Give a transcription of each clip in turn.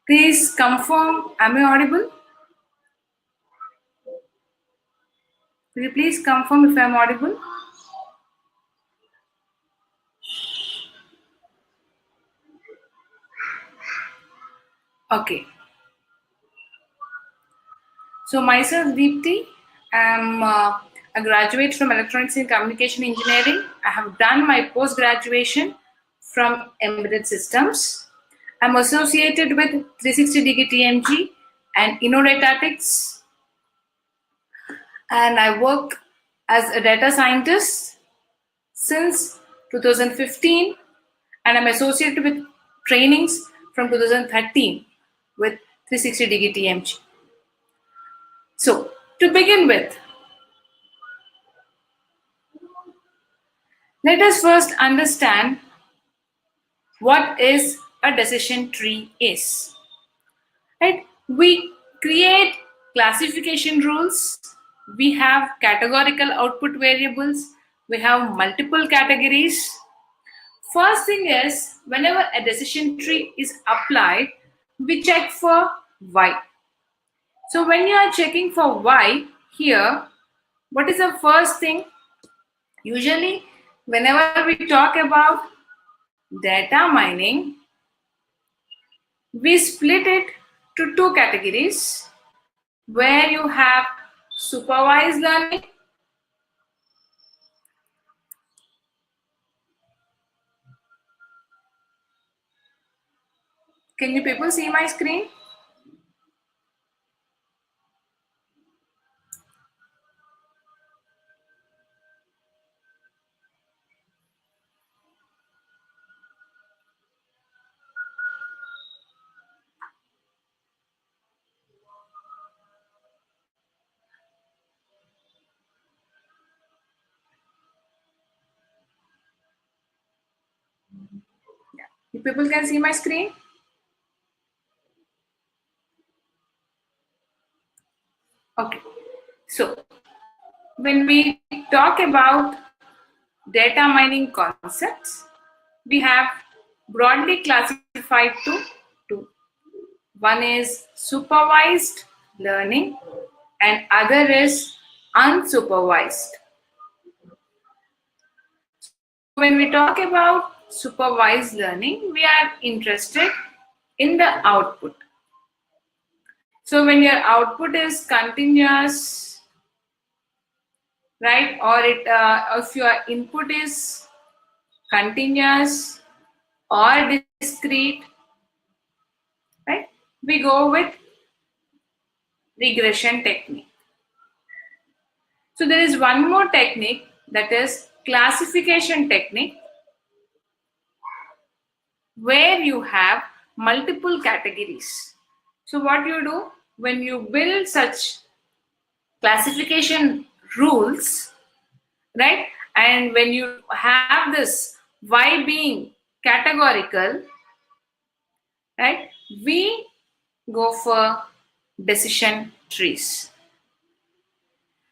Please confirm, am I audible? Will you please confirm if I am audible? Okay. So myself, Deepthi, I'm a graduate from Electronics and Communication Engineering. I have done my post-graduation from Embedded Systems. I'm associated with 360-degree TMG and InnoDatatics, and I work as a data scientist since 2015, and I'm associated with trainings from 2013 with 360-degree TMG. So, to begin with, let us first understand what is a decision tree is. Right? We create classification rules, we have categorical output variables, we have multiple categories. First thing is, whenever a decision tree is applied, we check for why. So when you are checking for why here, what is the first thing? Usually, whenever we talk about data mining, we split it to two categories where you have supervised learning Can you people see my screen? You people can see my screen? Okay. So when we talk about data mining concepts, we have broadly classified to two. One is supervised learning and other is unsupervised. When we talk about supervised learning, we are interested in the output. So when your output is continuous, right, or if your input is continuous or discrete, right, we go with regression technique. So there is one more technique, that is classification technique, where you have multiple categories. So what you do when you build such classification rules, right, and when you have this why being categorical, right, we go for decision trees.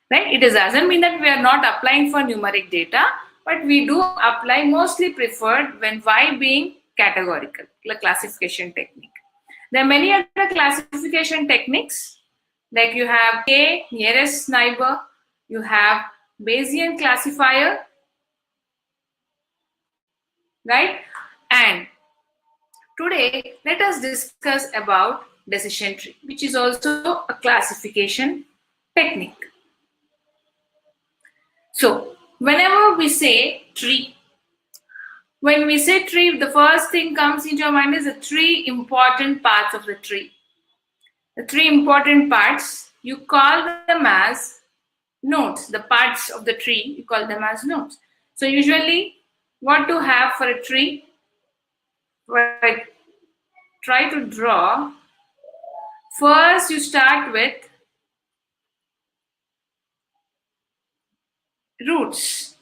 Right? It doesn't mean that we are not applying for numeric data, but we do apply mostly preferred when y being categorical, like classification technique. There are many other classification techniques, like you have K, nearest neighbor, you have Bayesian classifier, right? And today, let us discuss about decision tree, which is also a classification technique. So, whenever we say tree, when we say tree, the first thing comes into your mind is the three important parts of the tree. The three important parts, you call them as nodes. The parts of the tree, you call them as nodes. So, usually, what to have for a tree? Right, try to draw. First, you start with roots,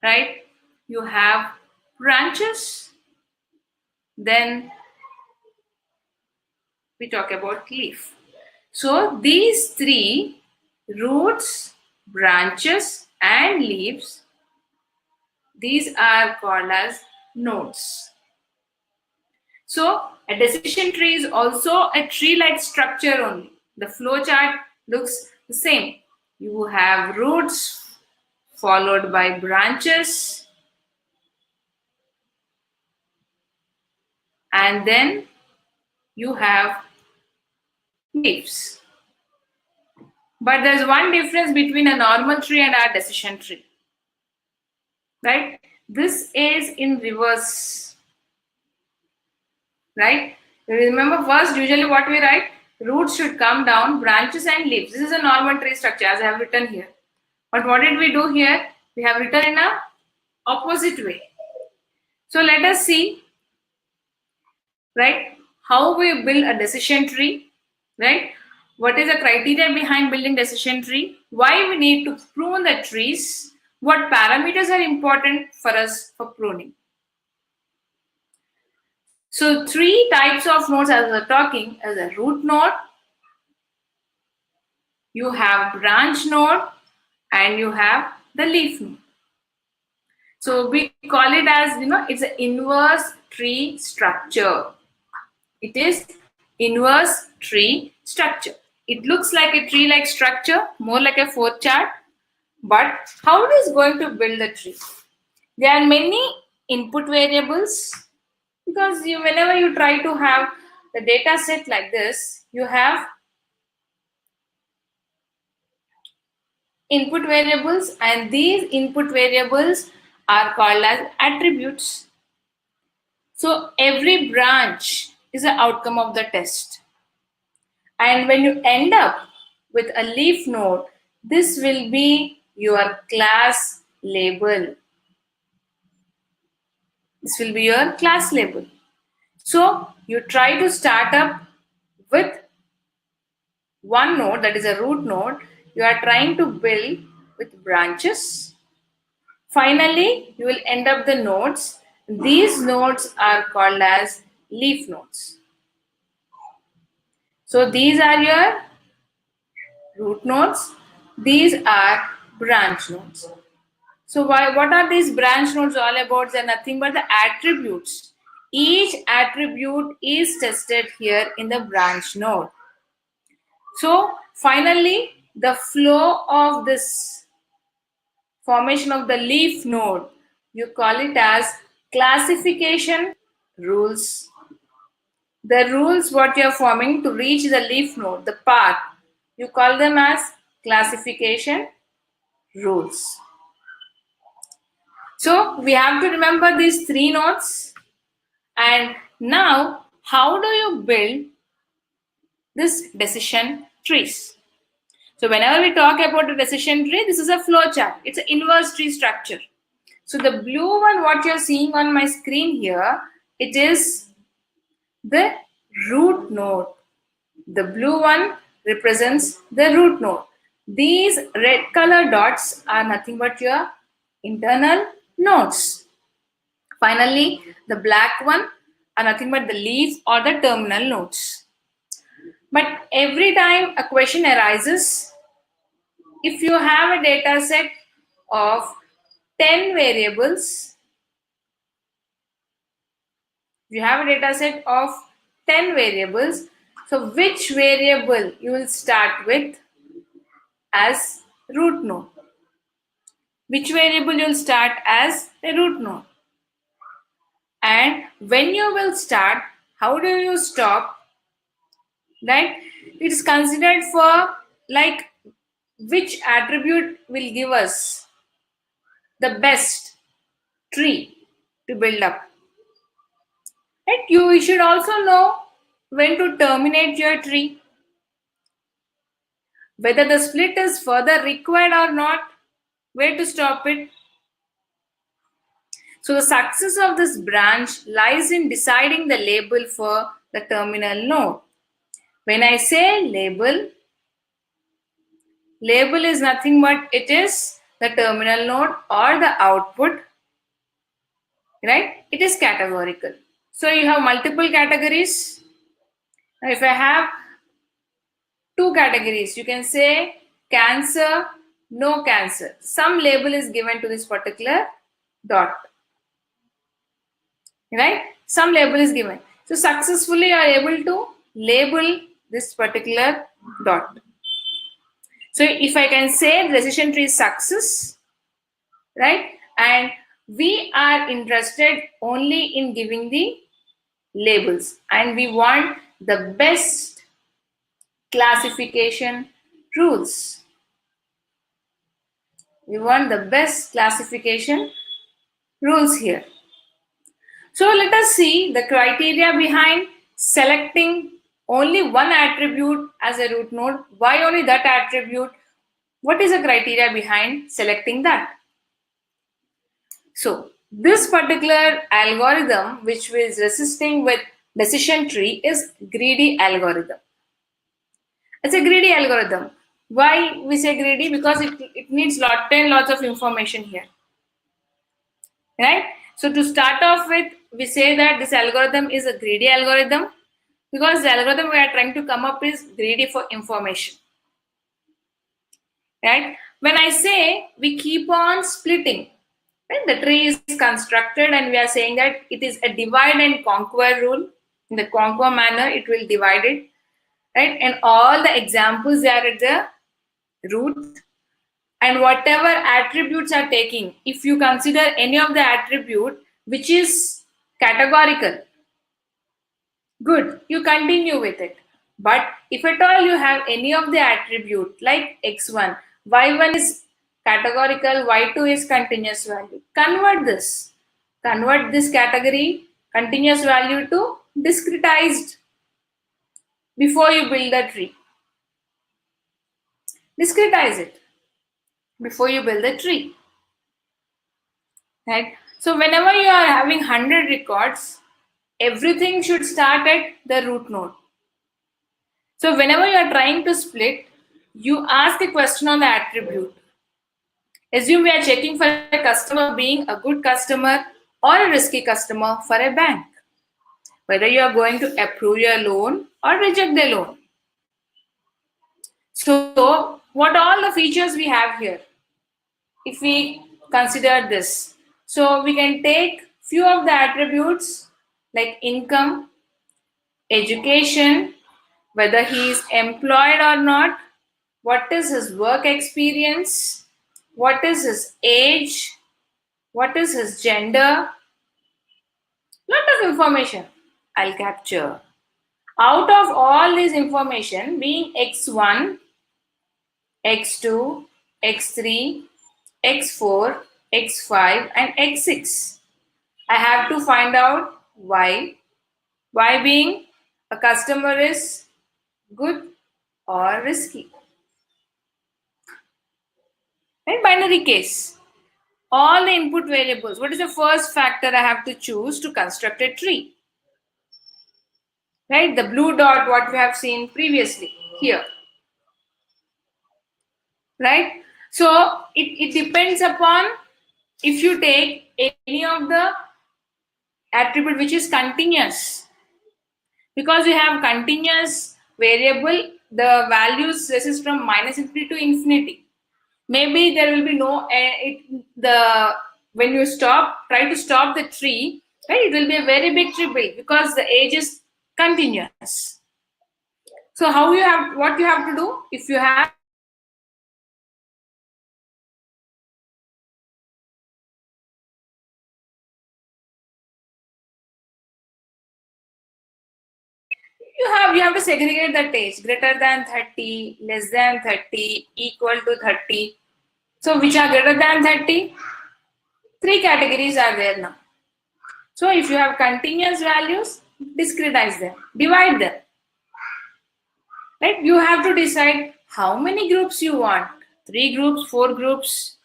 right? You have branches, then we talk about leaf. So these three, roots, branches, and leaves, these are called as nodes. So a decision tree is also a tree-like structure only. The flow chart looks the same. You have roots followed by branches, and then you have leaves. But there's one difference between a normal tree and our decision tree, right? This is in reverse, right? Remember, first, usually what we write, roots should come down, branches and leaves. This is a normal tree structure as I have written here. But what did we do here? We have written in a opposite way. So let us see, right, how we build a decision tree, right? What is the criteria behind building decision tree? Why we need to prune the trees? What parameters are important for us for pruning? So three types of nodes as we're talking as a root node, you have branch node, and you have the leaf node. So we call it as, it's an inverse tree structure. It is inverse tree structure. It looks like a tree-like structure, more like a fourth chart. But how it is going to build the tree? There are many input variables because whenever you try to have the data set like this, you have input variables, and these input variables are called as attributes. So every branch is an outcome of the test. And when you end up with a leaf node, this will be your class label. This will be your class label. So you try to start up with one node, that is a root node. You are trying to build with branches. Finally, you will end up the nodes. These nodes are called as leaf nodes. So these are your root nodes. These are branch nodes. So what are these branch nodes all about? They're nothing but the attributes. Each attribute is tested here in the branch node. So finally, the flow of this formation of the leaf node, you call it as classification rules. The rules what you are forming to reach the leaf node, the path, you call them as classification rules. So we have to remember these three nodes. And now, how do you build this decision trees? So whenever we talk about a decision tree, this is a flow chart. It's an inverse tree structure. So the blue one, what you're seeing on my screen here, it is the root node. The blue one represents the root node. These red color dots are nothing but your internal nodes. Finally, the black one are nothing but the leaf or the terminal nodes. But every time a question arises, if you have a data set of 10 variables, so which variable you will start with as root node? Which variable you will start as a root node? And when you will start, how do you stop? Right? It is considered for like which attribute will give us the best tree to build up. Right? You should also know when to terminate your tree, whether the split is further required or not, where to stop it. So the success of this branch lies in deciding the label for the terminal node. When I say label is nothing but it is the terminal node or the output, right? It is categorical. So you have multiple categories. Now if I have two categories, you can say cancer, no cancer. Some label is given to this particular dot, right? Some label is given. So successfully you are able to label this particular dot. So if I can say the decision tree is success, right? And we are interested only in giving the labels, and we want the best classification rules. We want the best classification rules here. So let us see the criteria behind selecting only one attribute as a root node. Why only that attribute? What is the criteria behind selecting that? So this particular algorithm which is resisting with decision tree is greedy algorithm. It's a greedy algorithm. Why we say greedy? Because it needs lots of information here. Right? So to start off with, we say that this algorithm is a greedy algorithm because the algorithm we are trying to come up is greedy for information. Right? When I say we keep on splitting, right? The tree is constructed and we are saying that it is a divide and conquer rule. In the conquer manner, it will divide it. Right? And all the examples they are at the root, and whatever attributes are taking, if you consider any of the attribute which is categorical, good, you continue with it. But if at all you have any of the attribute like x1, y1 is categorical, y2 is continuous value, convert this category continuous value to discretized before you build the tree. Discretize it before you build the tree. Right? So whenever you are having 100 records, everything should start at the root node. So whenever you are trying to split, you ask a question on the attribute. Assume we are checking for a customer being a good customer or a risky customer for a bank. Whether you are going to approve your loan or reject the loan. So what all the features we have here? If we consider this, so we can take few of the attributes like income, education, whether he is employed or not, what is his work experience, what is his age, what is his gender, lot of information I'll capture. Out of all this information, being x1, x2, x3, x4, x5 and x6, I have to find out why. Why being a customer is good or risky. Right? Binary case. All the input variables. What is the first factor I have to choose to construct a tree? Right? The blue dot, what we have seen previously here. Right? So it depends upon if you take any of the attribute which is continuous. Because you have continuous variable, the values resist from minus infinity to infinity. Maybe there will be no when you try to stop the tree, right? It will be a very big tree build because the age is continuous. So what you have to do if you have you have to segregate that age greater than 30, less than 30, equal to 30. So which are greater than 30? Three categories are there now. So if you have continuous values, discretize them, divide them. Right? You have to decide how many groups you want. 3 groups, 4 groups.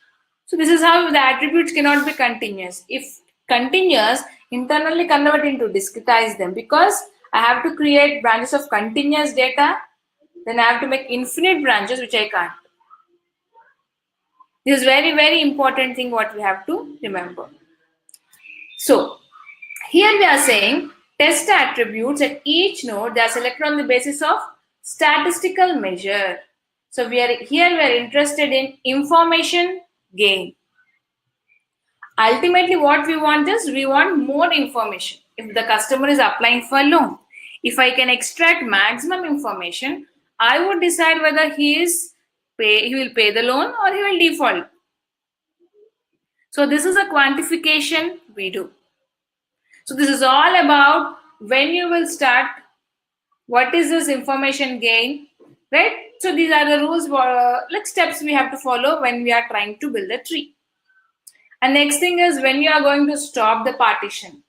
So this is how the attributes cannot be continuous. If continuous, internally convert into discretize them because I have to create branches of continuous data. Then I have to make infinite branches, which I can't. This is very, very important thing what we have to remember. So here we are saying test attributes at each node. They are selected on the basis of statistical measure. So we are interested in information gain. Ultimately, what we want is we want more information. if the customer is applying for a loan. If I can extract maximum information, I would decide whether he will pay the loan or he will default. So this is a quantification we do. So this is all about when you will start, what is this information gain, right? So these are the rules, like steps we have to follow when we are trying to build a tree. And next thing is when you are going to stop the partition,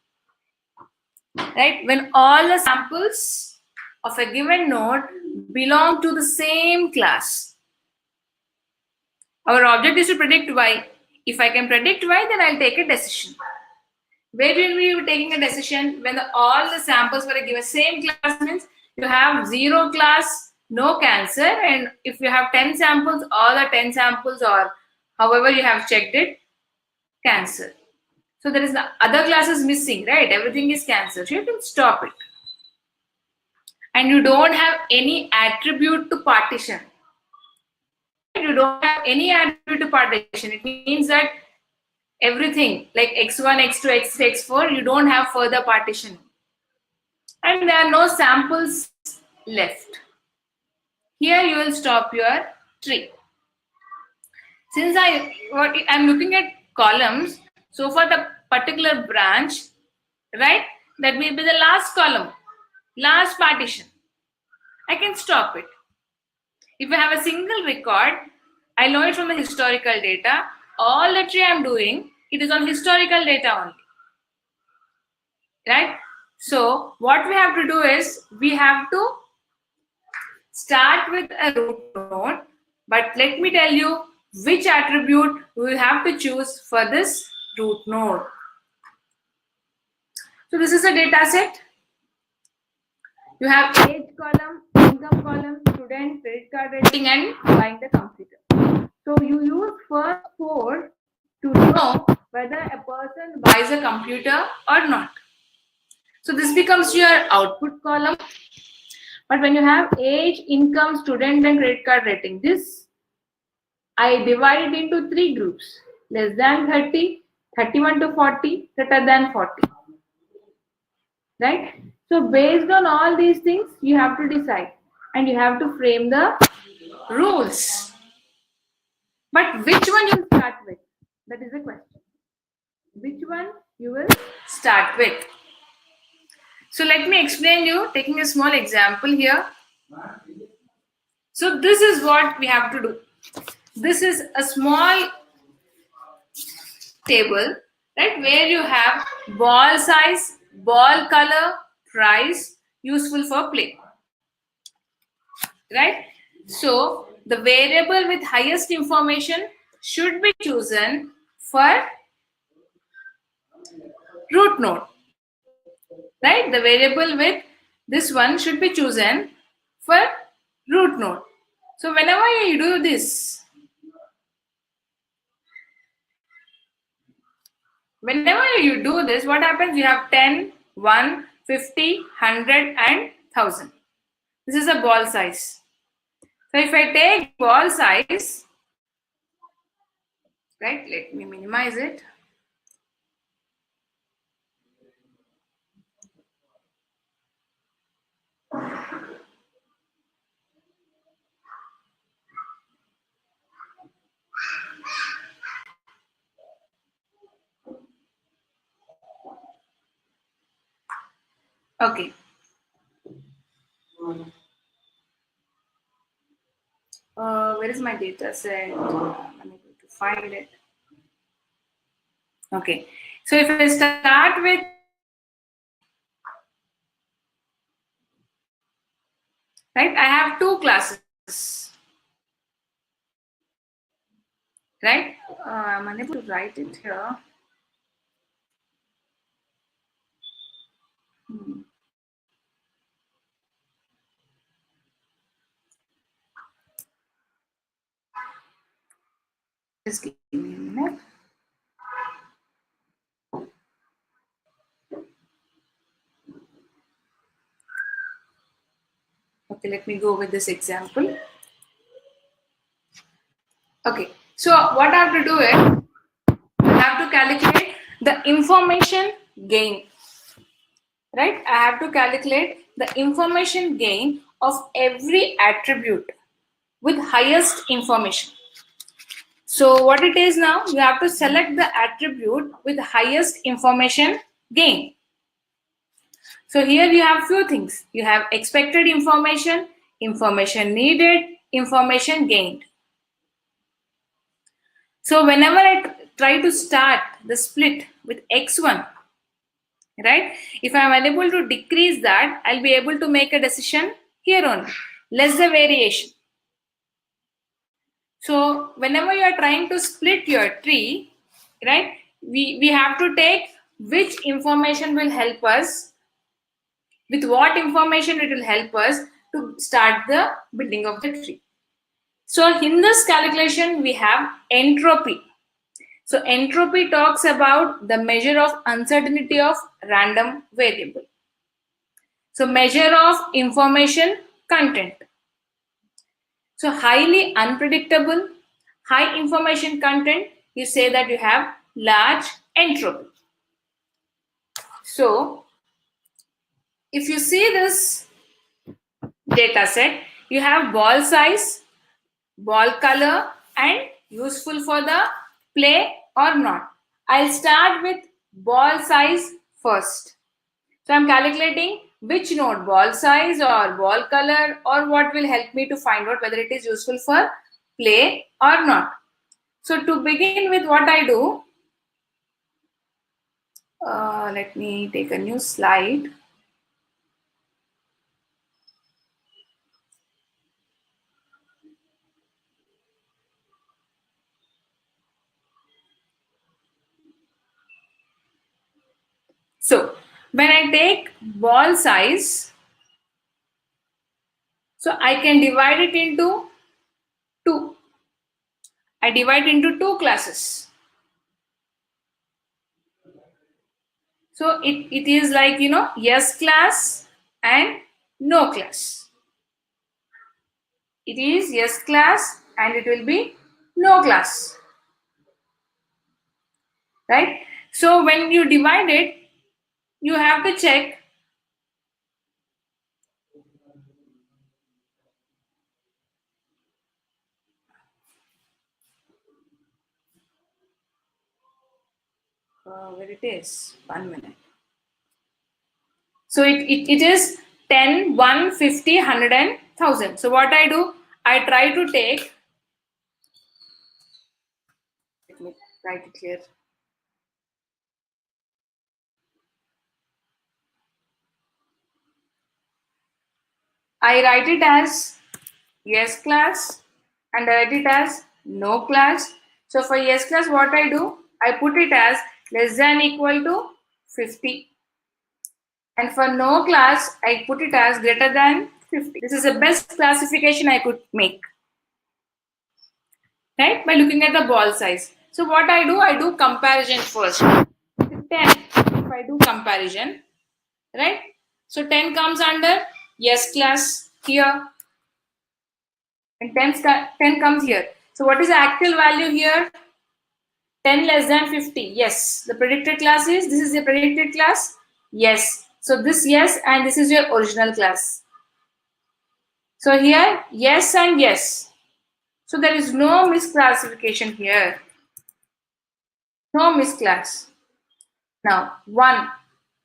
right? When all the samples of a given node belong to the same class. Our object is to predict y. If I can predict y, then I'll take a decision. Where will we be taking a decision? When all the samples for a given same class means you have 0 class, no cancer, and if you have 10 samples, all the 10 samples or however you have checked it, cancer. So there is the other classes missing, right? Everything is cancer. So you can stop it. And you don't have any attribute to partition. You don't have any attribute to partition. It means that everything like x1, x2, x3, x4, you don't have further partition. And there are no samples left. Here you will stop your tree. Since I'm looking at columns, so for the particular branch, right, that will be the last column, last partition. I can stop it. If I have a single record, I know it from the historical data. All the tree I'm doing, it is on historical data only. Right? So what we have to do is we have to start with a root node, but let me tell you which attribute we will have to choose for this root node. So this is a data set. You have age column, income column, student, credit card rating, and buying the computer. So you use first 4 to know whether a person buys a computer or not. So this becomes your output column. But when you have age, income, student, and credit card rating, this I divide it into 3 groups: less than 30, 31 to 40, greater than 40. Right? So based on all these things, you have to decide and you have to frame the rules. But which one you will start with? That is the question. Which one you will start with? So let me explain you, taking a small example here. So this is what we have to do. This is a small table, right, where you have ball size, ball color, price, useful for play. Right? So the variable with highest information should be chosen for root node. Right? The variable with this one should be chosen for root node. So whenever you do this, what happens? You have 10, 1, 50, 100, and 1000. This is a ball size. So if I take ball size, right, let me minimize it. Okay. Where is my data set? I'm unable to find it. Okay. So if I start with, right, I have 2 classes. Right? I'm unable to write it here. Just give me a minute. Okay, let me go with this example. Okay, so what I have to do is I have to calculate the information gain. right? I have to calculate the information gain of every attribute with highest information. So what it is now, you have to select the attribute with highest information gain. So here you have few things. You have expected information, information needed, information gained. So whenever I try to start the split with x1, right? If I am unable to decrease that, I'll be able to make a decision here only. Less the variation. So whenever you are trying to split your tree, right? We have to take which information will help us, with what information it will help us to start the building of the tree. So in this calculation, we have entropy. So entropy talks about the measure of uncertainty of random variable. So measure of information content. So highly unpredictable, high information content, you say that you have large entropy. So if you see this data set, you have ball size, ball color, and useful for the play or not. I'll start with ball size first. So I'm calculating which node, ball size or ball color, or what will help me to find out whether it is useful for play or not. So to begin with, what I do, let me take a new slide. So when I take ball size, so I can divide it into two. I divide into two classes. So it is like, yes class and no class. It is yes class and it will be no class. Right? So when you divide it, you have to check where it is. 1 minute. So it is 10, 1, 50, 100 and 1000. So what I do, I try to take, let me write it here. I write it as yes class and I write it as no class. So for yes class, what I do, I put it as less than equal to 50. And for no class, I put it as greater than 50. This is the best classification I could make, right? By looking at the ball size. So what I do comparison first. 10, if I do comparison, right? So 10 comes under yes class here and 10 comes here. So what is the actual value here? 10 less than 50. Yes. The predicted class is, this is the predicted class. Yes. So this yes and this is your original class. So here yes and yes. So there is no misclassification here. No misclass. Now 1.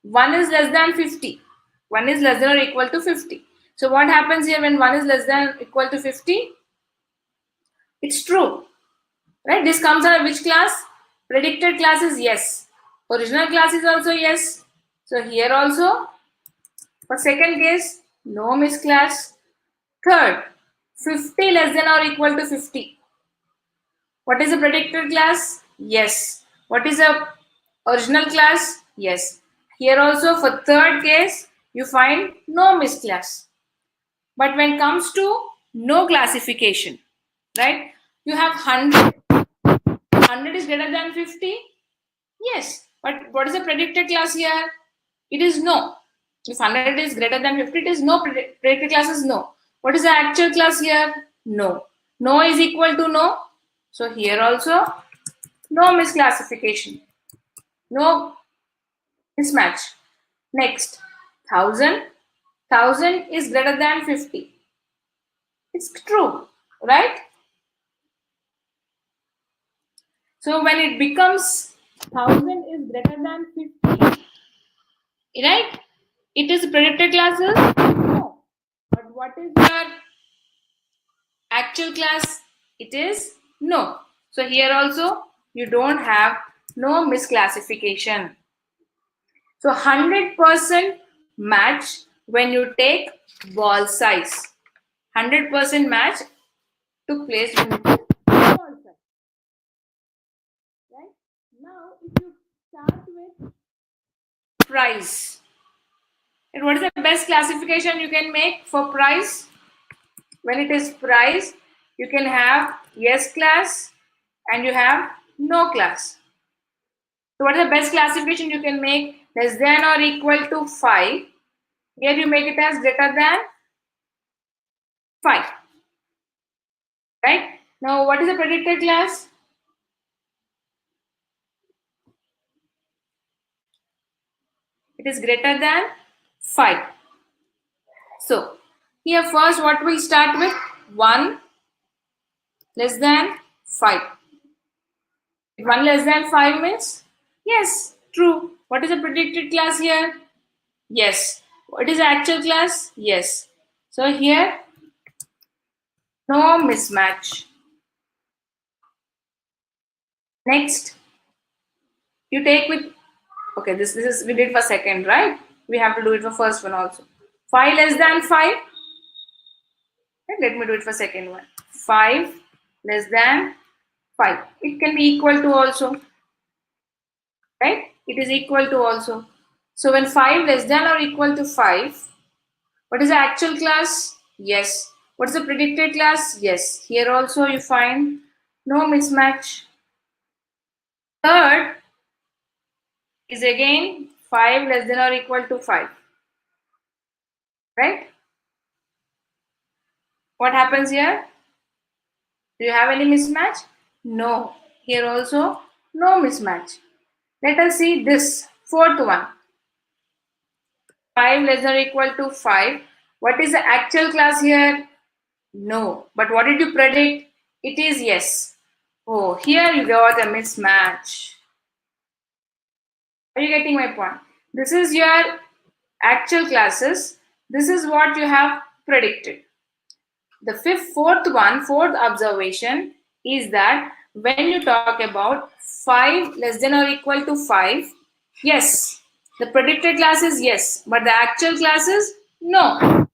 1 is less than 50. 1 is less than or equal to 50. So what happens here when 1 is less than or equal to 50? It's true. Right? This comes under which class? Predicted class is yes. Original class is also yes. So here also, for second case, no misclass. Third, 50 less than or equal to 50. What is the predicted class? Yes. What is the original class? Yes. Here also for third case, you find no misclass. But when it comes to no classification, right? You have 100. 100 is greater than 50? Yes. But what is the predicted class here? It is no. If 100 is greater than 50, it is no. Predicted class is no. What is the actual class here? No. No is equal to no. So here also, no misclassification. No mismatch. Next, 1,000 is greater than 50. It's true, right? So when it becomes 1,000 is greater than 50, right? It is predicted classes? No. But what is your actual class? It is no. So here also you don't have no misclassification. So 100% match when you take ball size. 100% match took place when you take ball size. Right? Now if you start with price. And what is the best classification you can make for price? When it is price, you can have yes class and you have no class. So what is the best classification you can make? Less than or equal to 5. Here you make it as greater than 5. Right? Now what is the predicted class? It is greater than 5. So here first what we'll start with? 1 less than 5. 1 less than 5 means? Yes, true. What is the predicted class here? Yes. What is the actual class? Yes. So here, no mismatch. Next, you take with, okay, this is, we did for second, right? We have to do it for first one also. 5 less than 5. Okay, let me do it for second one. 5 less than 5. It can be equal to also. Right? It is equal to also. So when 5 less than or equal to 5, what is the actual class? Yes. What is the predicted class? Yes. Here also you find no mismatch. Third is again 5 less than or equal to 5. Right? What happens here? Do you have any mismatch? No. Here also no mismatch. Let us see this fourth one. 5 less than or equal to 5. What is the actual class here? No. But what did you predict? It is yes. Oh, here you got a mismatch. Are you getting my point? This is your actual classes. This is what you have predicted. The fourth observation is that when you talk about 5 less than or equal to 5, yes, the predicted class is yes, but the actual class is no.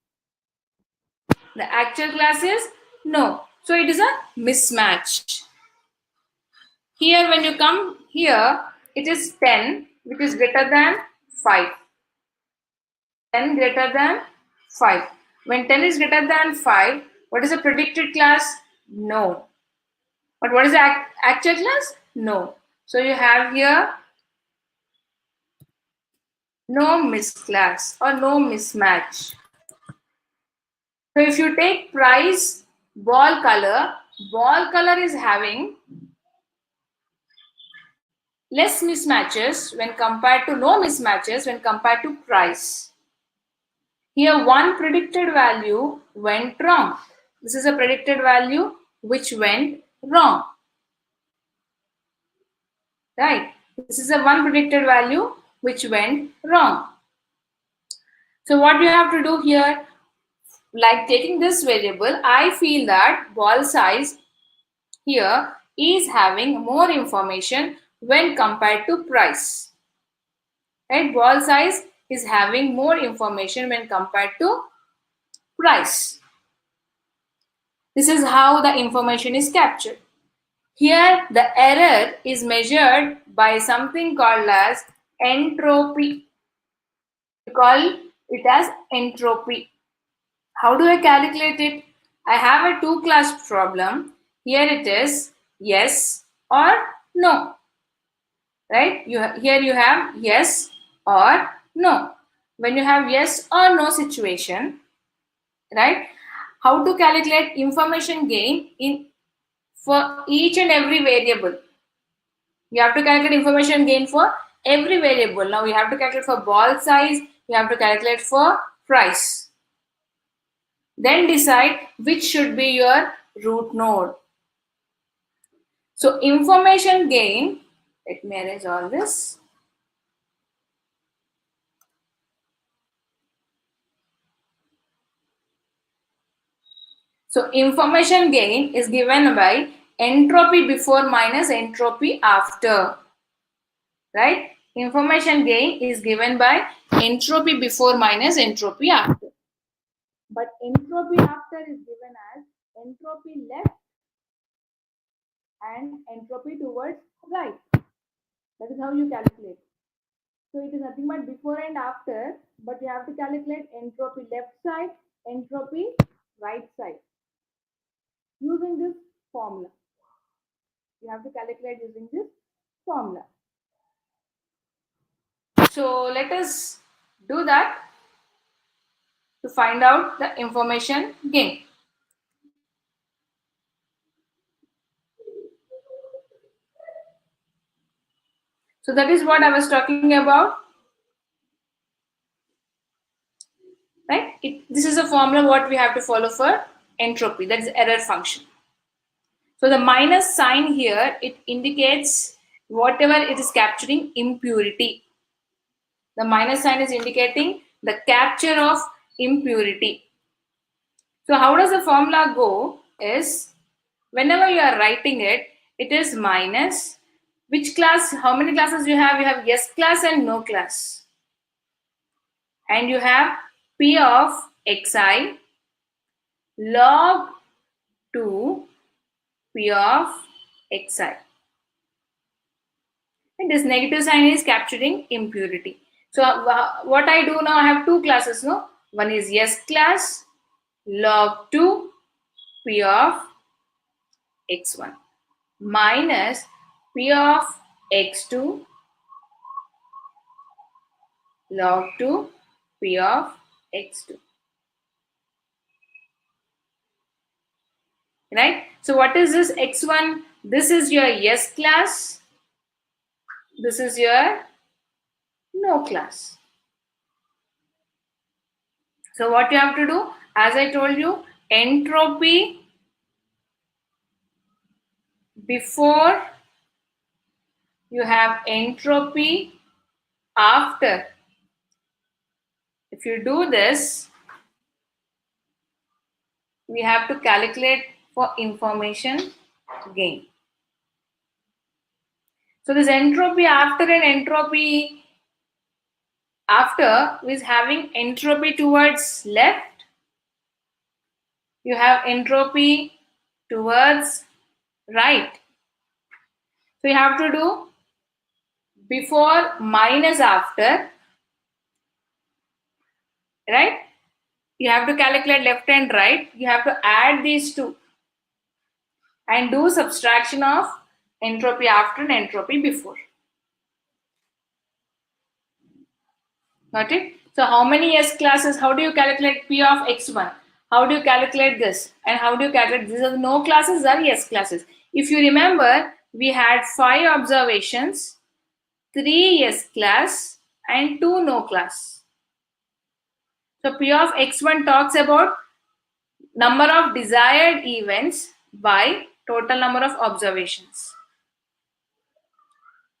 The actual class is no. So it is a mismatch. Here when you come here, it is 10 which is greater than 5. 10 greater than 5. When 10 is greater than 5, what is the predicted class? No. But what is the actual class? No. So you have here no misclass or no mismatch. So if you take price, ball color is having less mismatches when compared to no mismatches when compared to price. Here one predicted value went wrong. This is a predicted value which went wrong. Right? This is a one predicted value which went wrong. So what you have to do here, like taking this variable, I feel that ball size here is having more information when compared to price. Right? Ball size is having more information when compared to price. This is how the information is captured. Here the error is measured by something called as entropy. We call it as entropy. How do I calculate it? I have a two class problem. Here it is yes or no. Right? Here you have yes or no. When you have yes or no situation, right? How to calculate information gain in for each and every variable. You have to calculate information gain for every variable. Now you have to calculate for ball size, You have to calculate for price. Then decide which should be your root node. So information gain, let me erase all this. So information gain is given by entropy before minus entropy after. Right? Information gain is given by entropy before minus entropy after. But entropy after is given as entropy left and entropy towards right. That is how you calculate. So it is nothing but before and after, but you have to calculate entropy left side, entropy right side. Using this formula. You have to calculate using this formula. So let us do that to find out the information gain. So that is what I was talking about. Right? This is a formula what we have to follow for entropy. That is error function. So the minus sign here, it indicates whatever it is capturing impurity. The minus sign is indicating the capture of impurity. So how does the formula go is, whenever you are writing it, it is minus which class, how many classes you have? You have yes class and no class. And you have P of xi log 2 P of xi. And this negative sign is capturing impurity. So what I do now, I have two classes, no? One is yes class log 2 P of x1 minus P of x2 log 2 P of x2. Right? So what is this x1? This is your yes class. This is your no class. So what you have to do, as I told you, entropy before, you have entropy after. If you do this, we have to calculate for information gain. So this entropy after and entropy after is having entropy towards left. You have entropy towards right. So you have to do before minus after, right? You have to calculate left and right. You have to add these two and do subtraction of entropy after and entropy before. Got it? So how many S classes? How do you calculate P of x1? How do you calculate this? And how do you calculate these? Are no classes, are yes classes. If you remember, we had 5 observations, 3 yes class and 2 no class. So P of x1 talks about number of desired events by total number of observations.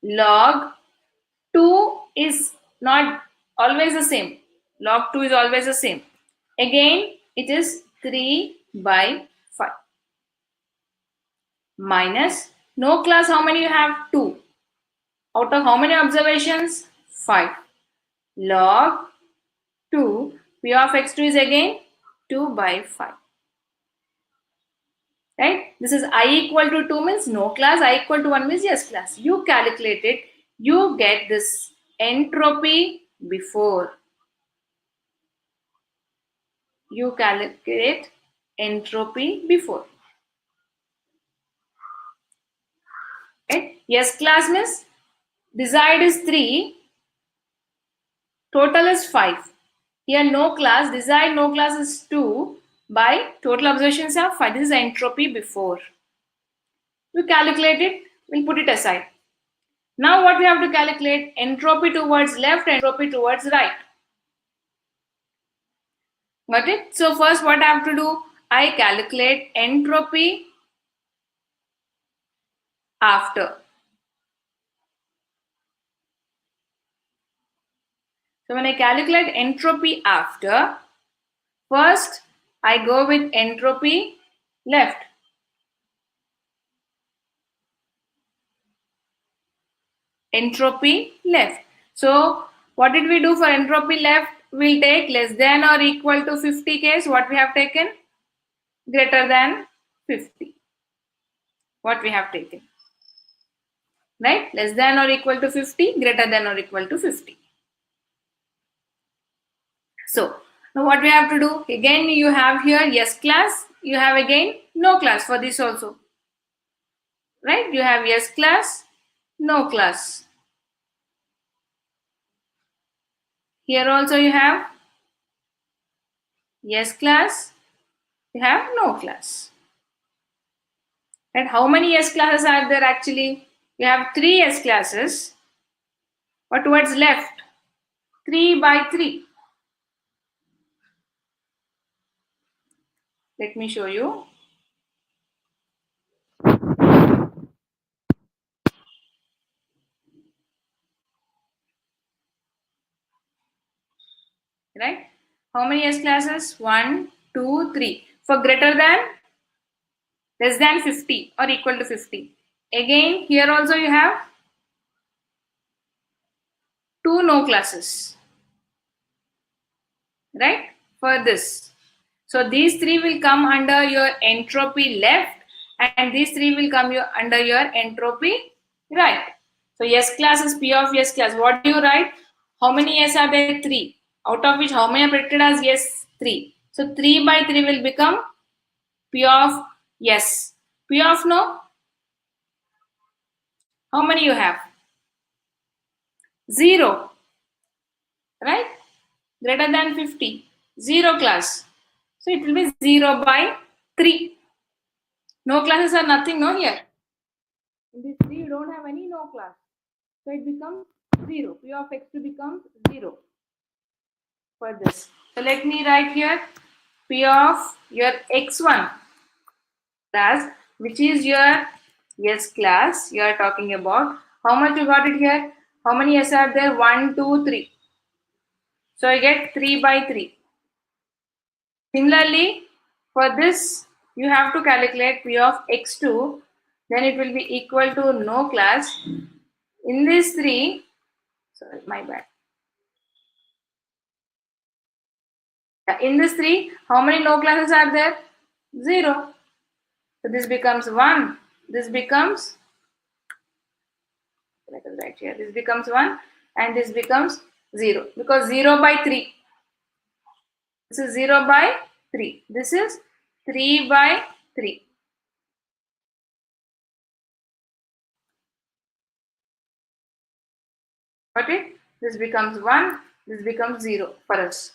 Log 2 is not always the same. Log 2 is always the same. Again, it is 3 by 5. Minus, no class, how many you have? 2. Out of how many observations? 5. Log 2, P of x2 is again 2 by 5. Right? This is I equal to 2 means no class, I equal to 1 means yes class. You calculate it, you get this entropy before. You calculate entropy before. Right? Yes class means desired is 3, total is 5. Here no class, desired no class is 2 by total observations are 5. This is entropy before. We calculate it, we'll put it aside. Now what we have to calculate? Entropy towards left, entropy towards right. Got it? So first what I have to do, I calculate entropy after. So when I calculate entropy after, first I go with entropy left. Entropy left. So what did we do for entropy left? We'll take less than or equal to 50 case. What we have taken? Greater than 50. What we have taken? Right? Less than or equal to 50, greater than or equal to 50. So now what we have to do? Again you have here yes class. You have again no class for this also. Right? You have yes class, no class. Here also you have yes class, you have no class. And how many S classes are there actually? You have 3 S classes, or towards left, 3 by 3. Let me show you. Right? How many S classes? 1, 2, 3. For greater than, less than 50 or equal to 50. Again, here also you have 2 no classes. Right? For this. So these 3 will come under your entropy left, and these 3 will come under your entropy right. So S class is P of S class. What do you write? How many S are there? 3. Out of which how many are predicted as yes? 3. So 3 by 3 will become P of yes. P of no? How many you have? 0. Right? Greater than 50. 0 class. So it will be 0 by 3. No classes are nothing, no here. In this 3 you don't have any no class. So it becomes 0. P of x2 becomes 0 for this. So let me write here P of your x1 class, which is your S class you are talking about. How much you got it here? How many S are there? 1, 2, 3. So I get 3 by 3. Similarly, for this you have to calculate P of x2. Then it will be equal to no class. In this 3, sorry, my bad. In this 3, how many no classes are there? 0. So this becomes 1. This becomes, let us write here, this becomes 1 and this becomes 0. Because 0 by 3. This is 0 by 3. This is 3 by 3. Got it? This becomes 1. This becomes 0 for us.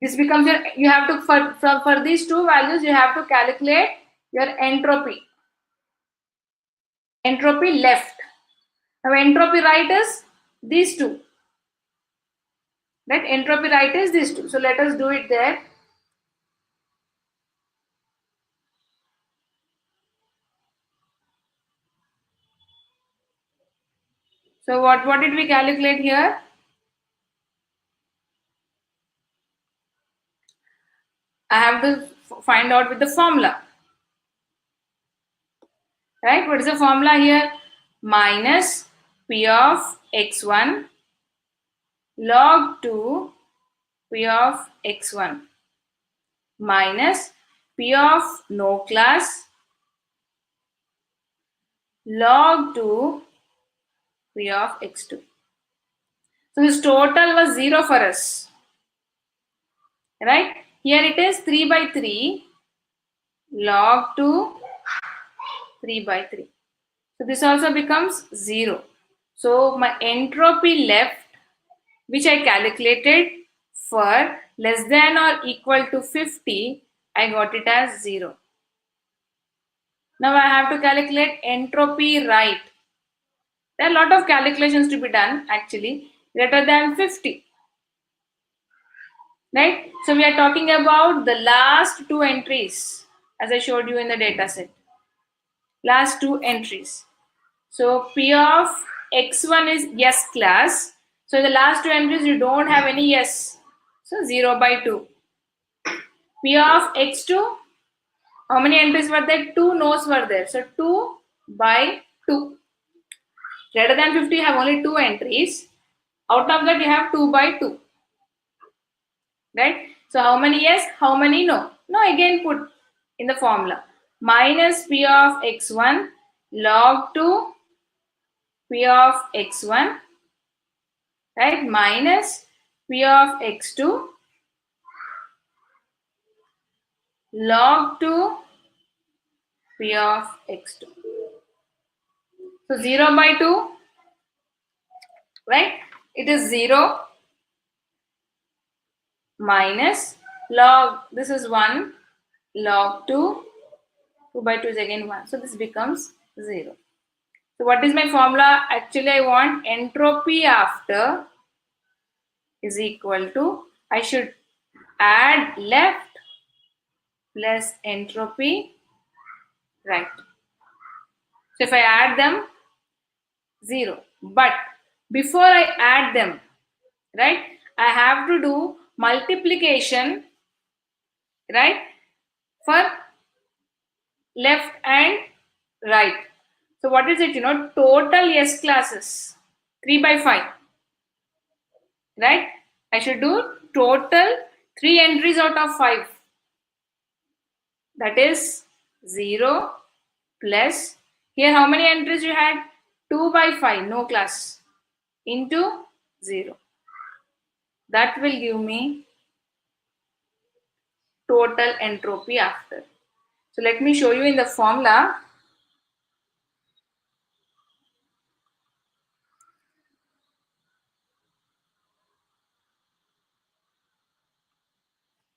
This becomes your, you have to, for these two values, you have to calculate your entropy. Entropy left. Now entropy right is these two. Right? Entropy right is these two. So let us do it there. So what did we calculate here? I have to find out with the formula. Right? What is the formula here? Minus P of x1 log 2 P of x1 minus P of no class log 2 P of x2. So this total was 0 for us. Right? Here it is 3 by 3 log 2 3 by 3. So this also becomes 0. So my entropy left, which I calculated for less than or equal to 50, I got it as 0. Now I have to calculate entropy right. There are a lot of calculations to be done actually. Greater than 50. right? So we are talking about the last two entries as I showed you in the data set. Last two entries. So P of x1 is yes class. So in the last two entries you don't have any yes. So 0 by 2. P of x2, how many entries were there? 2 no's were there. So 2 by 2. Greater than 50 you have only 2 entries. Out of that you have 2 by 2. Right? So how many yes, how many no? No, again put in the formula. Minus P of x1 log 2 P of x1, right, minus P of x2 log 2 P of x2. So 0 by 2, right? It is 0 minus log, this is 1, log 2, 2 by 2 is again 1. So this becomes 0. So what is my formula? Actually, I want entropy after is equal to, I should add left plus entropy right. So if I add them, 0. But before I add them, right, I have to do multiplication, right, for left and right. So what is it? Total yes classes 3 by 5, right? I should do total 3 entries out of 5. That is 0 plus, here how many entries you had? 2 by 5, no class, into 0. That will give me total entropy after. So let me show you in the formula.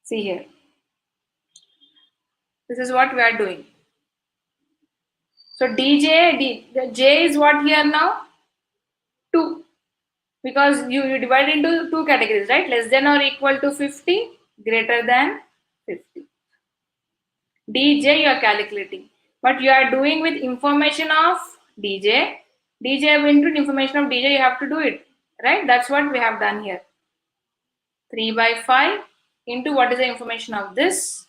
See here. This is what we are doing. So the J is what here now? 2. Because you divide into 2 categories, right? Less than or equal to 50, greater than 50. DJ you are calculating. But you are doing with information of DJ. DJ into information of DJ, you have to do it. Right? That's what we have done here. 3 by 5 into what is the information of this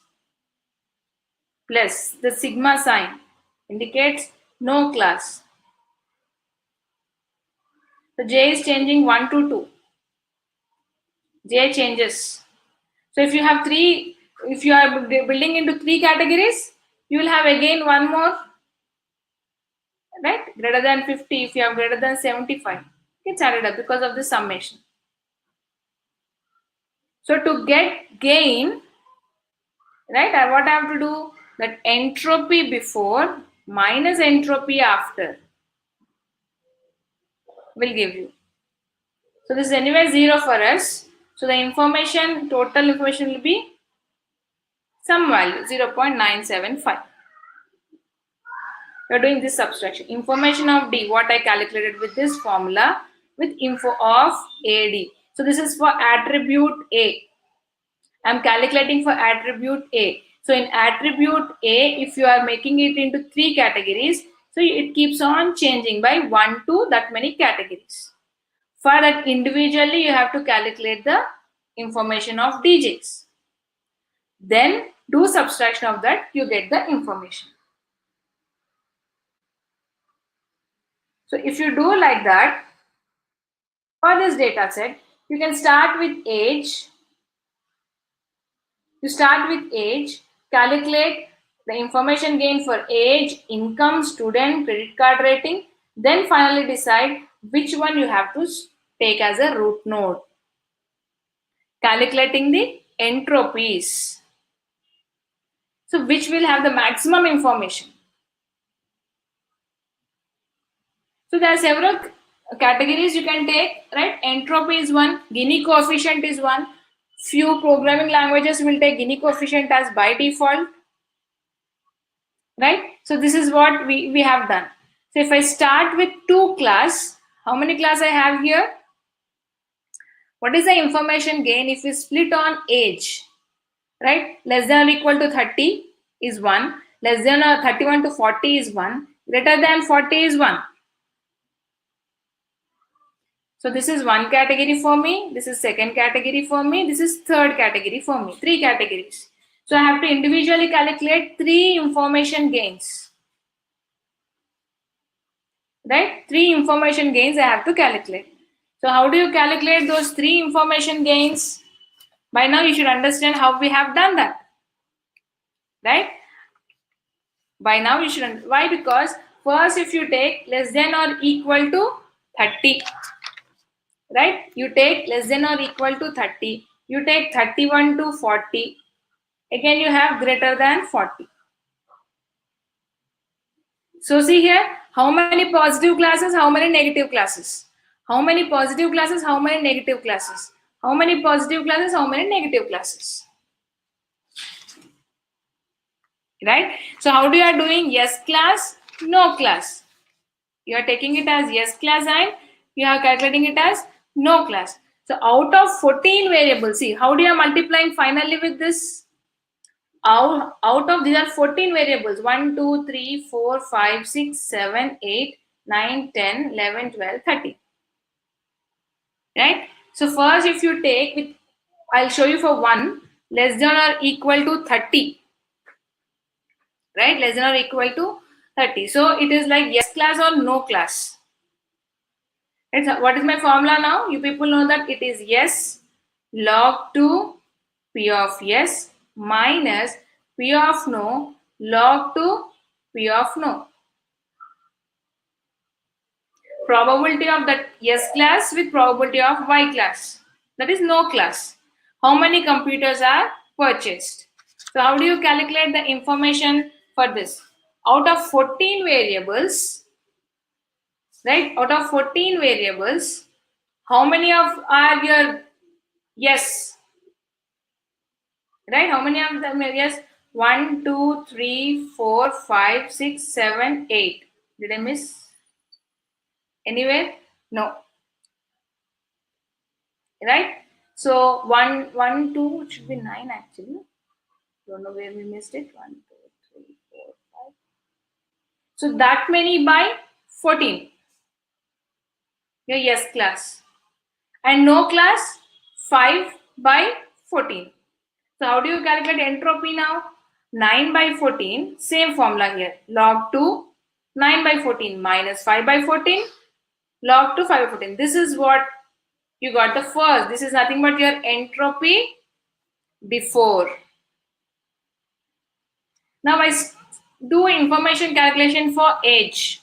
plus the sigma sign indicates no class. So J is changing 1 to 2. J changes. So if you have 3, if you are building into 3 categories, you will have again one more, right? Greater than 50, if you have greater than 75, it's added up because of the summation. So to get gain, right, what I have to do? That entropy before minus entropy after will give you. So this is anyway 0 for us. So the information, total information will be some value 0.975. We are doing this subtraction. Information of D, what I calculated with this formula with info of AD. So this is for attribute A. I am calculating for attribute A. So in attribute A, if you are making it into 3 categories, so it keeps on changing by 1 to that many categories. For that individually, you have to calculate the information of DJs. Then do subtraction of that, you get the information. So if you do like that, for this data set, you can start with age. You start with age, calculate the information gain for age, income, student, credit card rating, then finally decide which one you have to take as a root node. Calculating the entropies. So which will have the maximum information. So there are several categories you can take, right? Entropy is one, Gini coefficient is one. Few programming languages will take Gini coefficient as by default, right? So this is what we have done. So if I start with 2 class, how many class I have here? What is the information gain if we split on age? Right? Less than or equal to 30 is 1. Less than or 31 to 40 is 1. Greater than 40 is 1. So this is one category for me. This is second category for me. This is third category for me. 3 categories. So I have to individually calculate 3 information gains. Right? 3 information gains I have to calculate. So how do you calculate those 3 information gains? By now you should understand how we have done that. Right? By now you should. Why? Because first if you take less than or equal to 30. Right? You take less than or equal to 30. You take 31 to 40. Again you have greater than 40. So see here, how many positive classes, how many negative classes? How many positive classes, how many negative classes? How many positive classes, how many negative classes? Right? So how do you are doing yes class, no class? You are taking it as yes class and you are calculating it as no class. So out of 14 variables, see how do you are multiplying finally with this? Out of these are 14 variables 1, 2, 3, 4, 5, 6, 7, 8, 9, 10, 11, 12, 13. Right? So first if you take with, I'll show you for 1 less than or equal to 30. Right? Less than or equal to 30. So it is like yes class or no class. Right? What is my formula now? You people know that it is yes log 2 P of yes minus P of no log 2 P of no. Probability of that yes class with probability of y class. That is no class. How many computers are purchased? So how do you calculate the information for this? Out of 14 variables, right? Out of 14 variables, how many of are your yes? Right? How many of them are yes? 1, 2, 3, 4, 5, 6, 7, 8. Did I miss anywhere? No. Right? So 1, 2 it should be 9 actually. Don't know where we missed it. 1, 2, 3, 4, 5. So that many by 14. Your yes class. And no class 5 by 14. So how do you calculate entropy now? 9 by 14, same formula here. Log 2, 9 by 14 minus 5 by 14, log 2, 5 by 14. This is what you got the first. This is nothing but your entropy before. Now I do information calculation for age.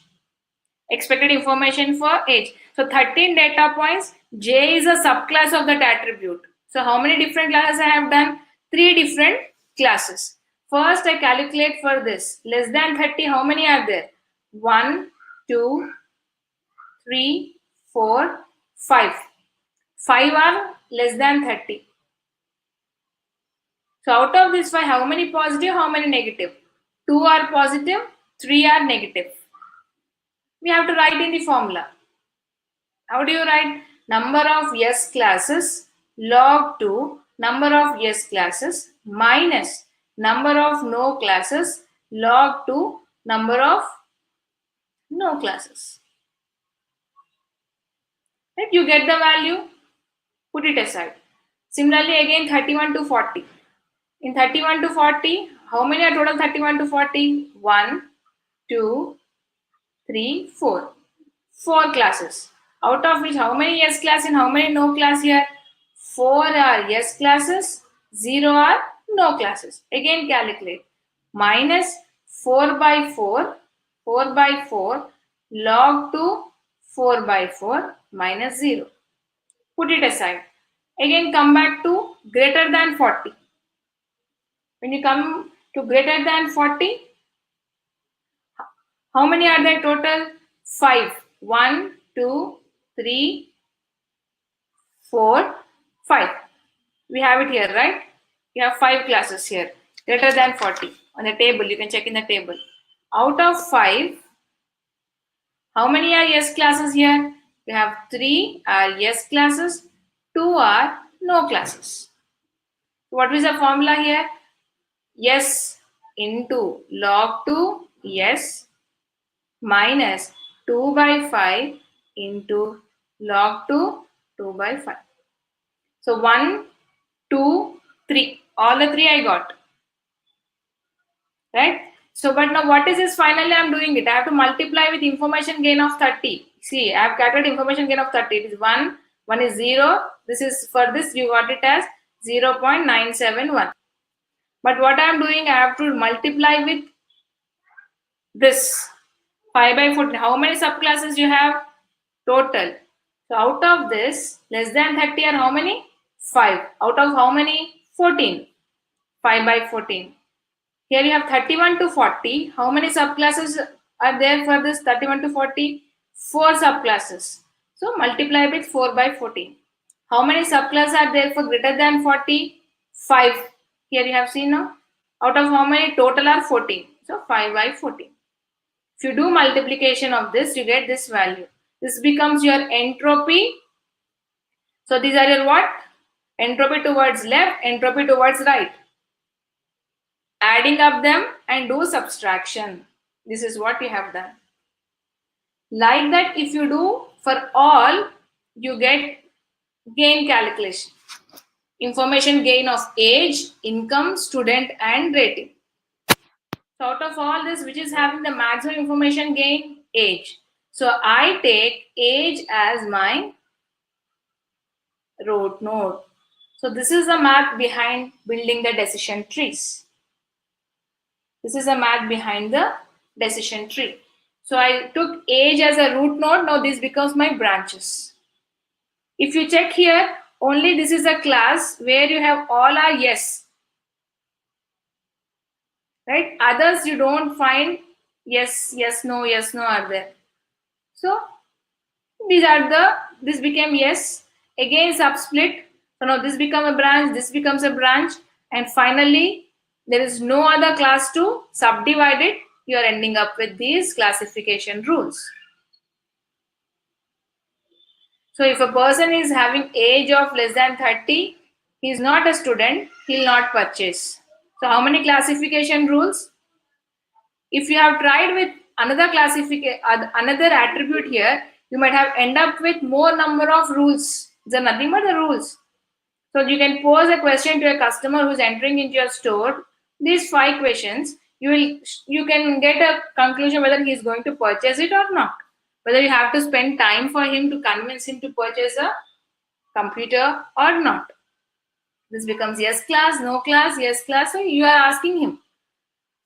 Expected information for age. So 13 data points. J is a subclass of that attribute. So how many different classes I have done? 3 different classes. First I calculate for this. Less than 30, how many are there? 1, 2, 3, 4, 5. 5 are less than 30. So out of this 5, how many positive, how many negative? 2 are positive, 3 are negative. We have to write in the formula. How do you write? Number of yes classes log 2 number of yes classes minus number of no classes log 2 number of no classes. Right? You get the value, put it aside. Similarly, again 31 to 40. In 31 to 40, how many are total 31 to 40? 1, 2, 3, 4. 4 classes. Out of which how many yes class and how many no class here? 4 are yes classes, 0 are no classes. Again calculate. Minus 4 by 4, 4 by 4, log 2, 4 by 4, minus 0. Put it aside. Again come back to greater than 40. When you come to greater than 40, how many are there total? 5. 1, 2, 3, 4, 5. We have it here, right? You have 5 classes here. Greater than 40. On the table, you can check in the table. Out of 5, how many are yes classes here? We have 3 are yes classes, 2 are no classes. What is the formula here? S into log 2 S minus 2 by 5 into log 2 2 by 5. So 1, 2, 3. All the 3 I got. Right? So, but now what is this? Finally, I am doing it. I have to multiply with information gain of 30. See, I have calculated information gain of 30. It is 1, 1 is 0. This is for this, you got it as 0.971. But what I am doing, I have to multiply with this 5 by 14. How many subclasses you have? Total. So, out of this, less than 30 are how many? 5. Out of how many? 14. 5 by 14. Here you have 31 to 40. How many subclasses are there for this 31 to 40? 4 subclasses. So multiply with 4 by 14. How many subclasses are there for greater than 40? 5. Here you have seen now. Out of how many? Total are 14. So 5 by 14. If you do multiplication of this, you get this value. This becomes your entropy. So these are your what? Entropy towards left, entropy towards right. Adding up them and do subtraction. This is what you have done. Like that, if you do for all, you get gain calculation. Information gain of age, income, student, and rating. So out of all this, which is having the maximum information gain? Age. So I take age as my root node. So this is the math behind building the decision trees. This is the math behind the decision tree. So I took age as a root node. Now this becomes my branches. If you check here, only this is a class where you have all are yes. Right? Others you don't find yes, yes, no are there. So these are this became yes. Again subsplit. So now this becomes a branch, this becomes a branch. And finally, there is no other class to subdivide it. You are ending up with these classification rules. So if a person is having age of less than 30, he is not a student, he will not purchase. So how many classification rules? If you have tried with another another attribute here, you might have end up with more number of rules. These are nothing but the rules. So you can pose a question to a customer who is entering into your store. These 5 questions, you can get a conclusion whether he is going to purchase it or not. Whether you have to spend time for him to convince him to purchase a computer or not. This becomes yes class, no class, yes class. So you are asking him,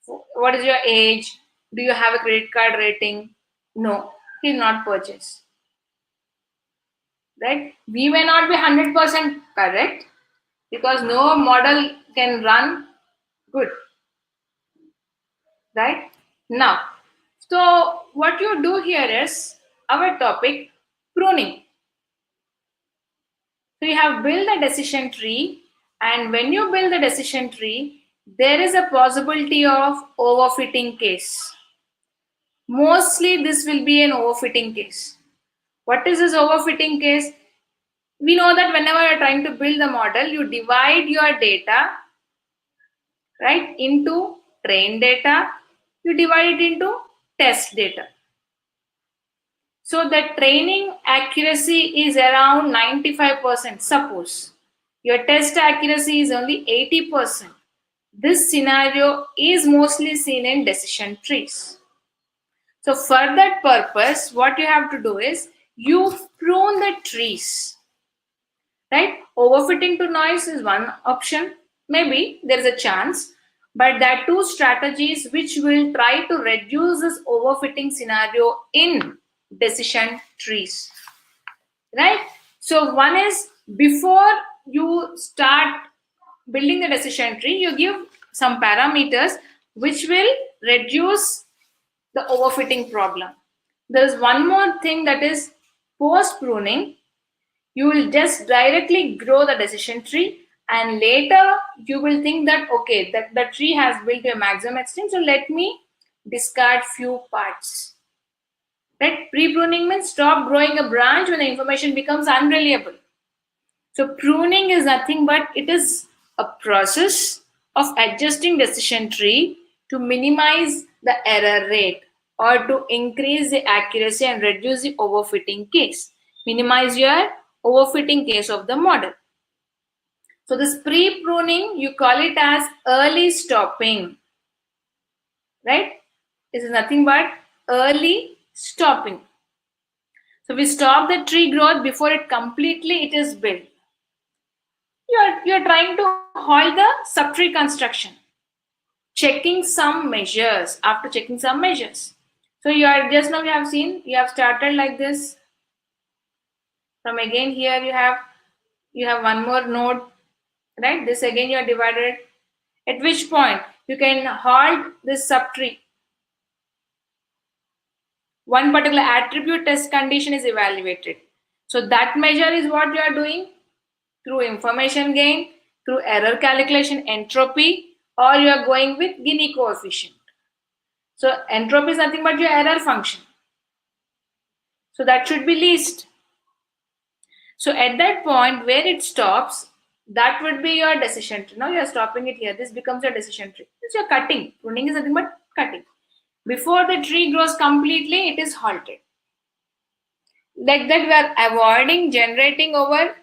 what is your age? Do you have a credit card rating? No, he will not purchase. Right? We may not be 100% correct because no model can run good. Right? Now, so what you do here is our topic pruning. So you have built a decision tree, and when you build the decision tree, there is a possibility of overfitting case. Mostly this will be an overfitting case. What is this overfitting case? We know that whenever you are trying to build the model, you divide your data, right, into trained data, you divide it into test data. So the training accuracy is around 95%. Suppose your test accuracy is only 80%. This scenario is mostly seen in decision trees. So for that purpose, what you have to do is you prune the trees. Right? Overfitting to noise is one option. Maybe there is a chance. But there are 2 strategies which will try to reduce this overfitting scenario in decision trees. Right? So one is before you start building the decision tree, you give some parameters which will reduce the overfitting problem. There is one more thing, that is post pruning. You will just directly grow the decision tree, and later you will think that okay, that the tree has built to a maximum extent, so let me discard few parts. Right? Pre-pruning means stop growing a branch when the information becomes unreliable. So pruning is nothing but it is a process of adjusting decision tree to minimize the error rate or to increase the accuracy and reduce the overfitting case. Minimize your overfitting case of the model. So this pre-pruning, you call it as early stopping, right? This is nothing but early stopping. So we stop the tree growth before it is built. You're trying to halt the subtree construction, checking some measures. After checking some measures, so you are just now you have seen you have started like this. From again here you have one more node, right? This again you are divided. At which point you can halt this subtree. One particular attribute test condition is evaluated. So that measure is what you are doing through information gain, through error calculation, entropy, or you are going with Gini coefficient. So entropy is nothing but your error function. So that should be least. So at that point where it stops, that would be your decision tree. Now you are stopping it here. This becomes your decision tree. This is your cutting. Pruning is nothing but cutting. Before the tree grows completely, it is halted. Like that, we are avoiding generating over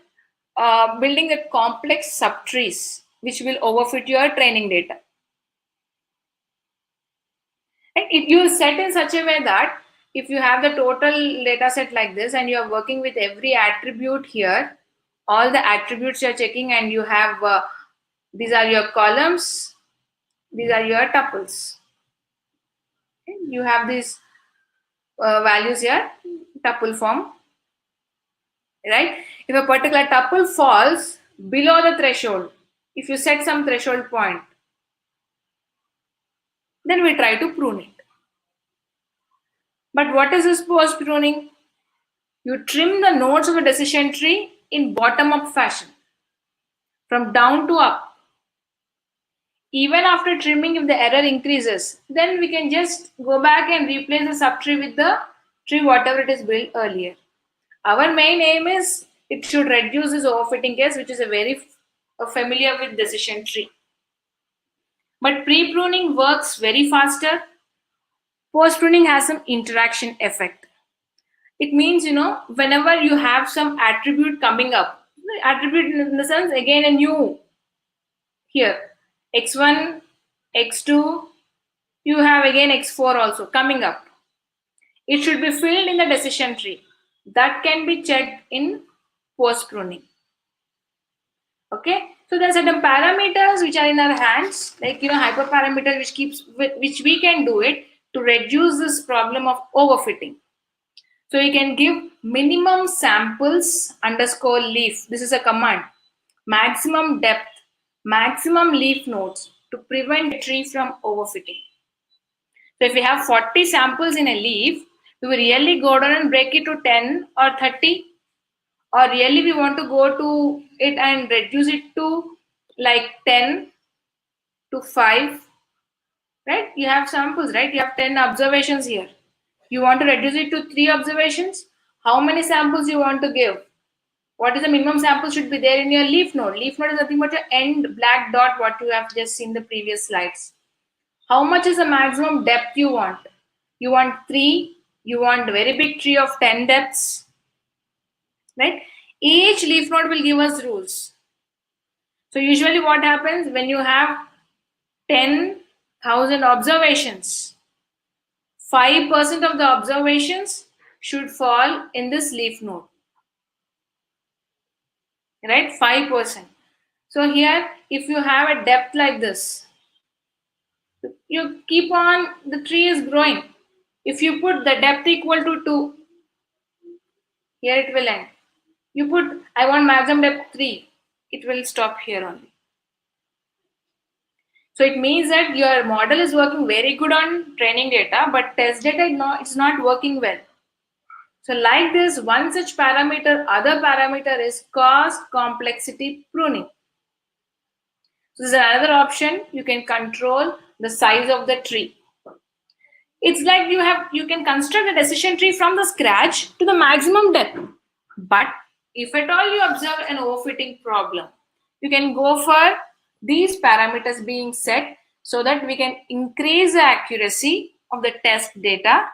building a complex subtrees which will overfit your training data. And it you set in such a way that if you have the total data set like this and you are working with every attribute here, all the attributes you are checking and you have these are your columns, these are your tuples. Okay? You have these values here, tuple form, right? If a particular tuple falls below the threshold, if you set some threshold point, then we try to prune it. But what is this post pruning? You trim the nodes of a decision tree in bottom up fashion, from down to up. Even after trimming, if the error increases, then we can just go back and replace the subtree with the tree whatever it is built earlier. Our main aim is it should reduce this overfitting case, which is a very familiar with decision tree. But pre-pruning works very faster. Post-pruning has some interaction effect. It means, whenever you have some attribute coming up, attribute in the sense, again, a new here, x1, x2, you have again x4 also coming up. It should be filled in the decision tree. That can be checked in post-pruning. Okay, so there are certain parameters which are in our hands, like hyperparameter which we can do it to reduce this problem of overfitting. So you can give minimum samples underscore leaf. This is a command. Maximum depth, maximum leaf nodes to prevent a tree from overfitting. So if we have 40 samples in a leaf, do we really go down and break it to 10 or 30? Or really we want to go to it and reduce it to like 10 to 5, right? You have samples, right? You have 10 observations here. You want to reduce it to 3 observations. How many samples you want to give? What is the minimum sample should be there in your leaf node? Leaf node is nothing but your end black dot, what you have just seen the previous slides. How much is the maximum depth you want? You want 3, you want a very big tree of 10 depths, right? Each leaf node will give us rules. So usually what happens when you have 10,000 observations, 5% of the observations should fall in this leaf node, right? 5%. So here, if you have a depth like this, you keep on, the tree is growing. If you put the depth equal to 2, here it will end. You put, I want maximum depth 3, it will stop here only. So it means that your model is working very good on training data, but test data, it's not working well. So like this, one such parameter, other parameter is cost complexity pruning. So this is another option. You can control the size of the tree. It's like you can construct a decision tree from the scratch to the maximum depth, but If at all you observe an overfitting problem, you can go for these parameters being set so that we can increase the accuracy of the test data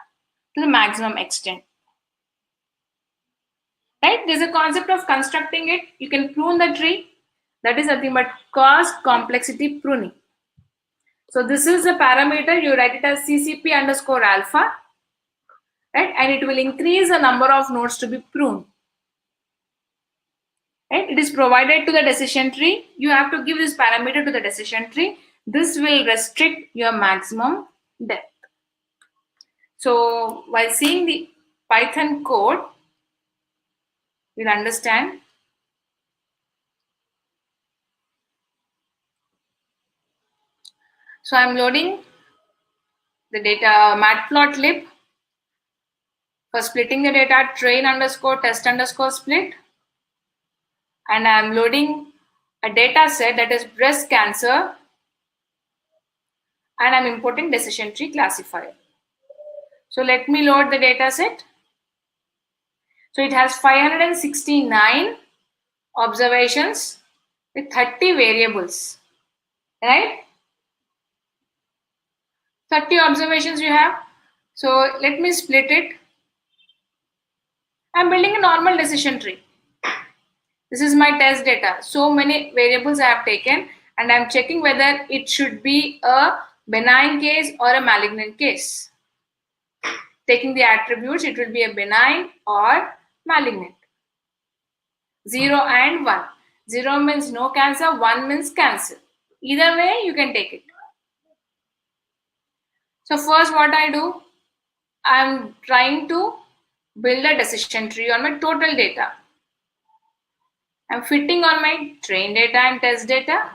to the maximum extent. Right? There's a concept of constructing it. You can prune the tree. That is nothing but cost complexity pruning. So this is a parameter. You write it as CCP underscore alpha, right? And it will increase the number of nodes to be pruned. Right? It is provided to the decision tree. You have to give this parameter to the decision tree. This will restrict your maximum depth. So while seeing the Python code, you'll understand. So I'm loading the data matplotlib for splitting the data train underscore test underscore split. And I'm loading a data set that is breast cancer, and I'm importing decision tree classifier. So let me load the data set. So it has 569 observations with 30 variables, right? 30 observations you have. So let me split it. I'm building a normal decision tree. This is my test data. So many variables I have taken, and I'm checking whether it should be a benign case or a malignant case. Taking the attributes, it will be a benign or malignant. 0 and 1. 0 means no cancer, 1 means cancer. Either way, you can take it. So first what I do, I'm trying to build a decision tree on my total data. I'm fitting on my train data and test data.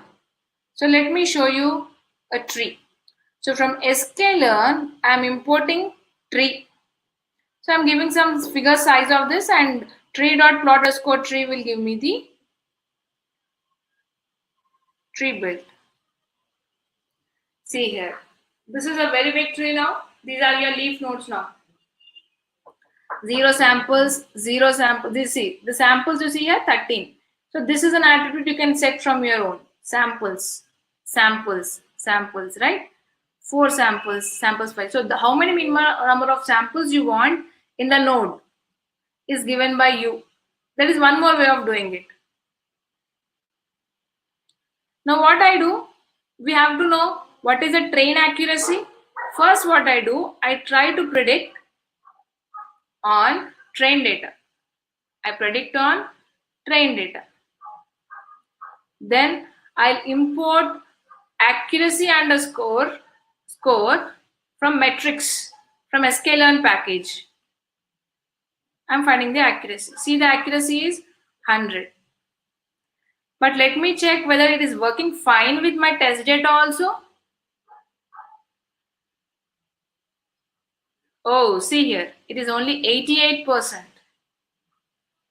So let me show you a tree. So from sklearn, I'm importing tree. So I'm giving some figure size of this, and tree.plot underscore tree will give me the tree build. See here. This is a very big tree now. These are your leaf nodes now. 0 samples, 0 samples. This see the samples you see here 13. So this is an attribute you can set from your own. Samples, samples, samples, right? 4 samples, samples 5. So how many minimum number of samples you want in the node is given by you. There is one more way of doing it. Now what I do, we have to know what is the train accuracy. First what I do, I try to predict on train data. I predict on train data. Then I'll import accuracy underscore score from metrics from sklearn package. I'm finding the accuracy. See, the accuracy is 100. But let me check whether it is working fine with my test data also. Oh, see here, it is only 88%.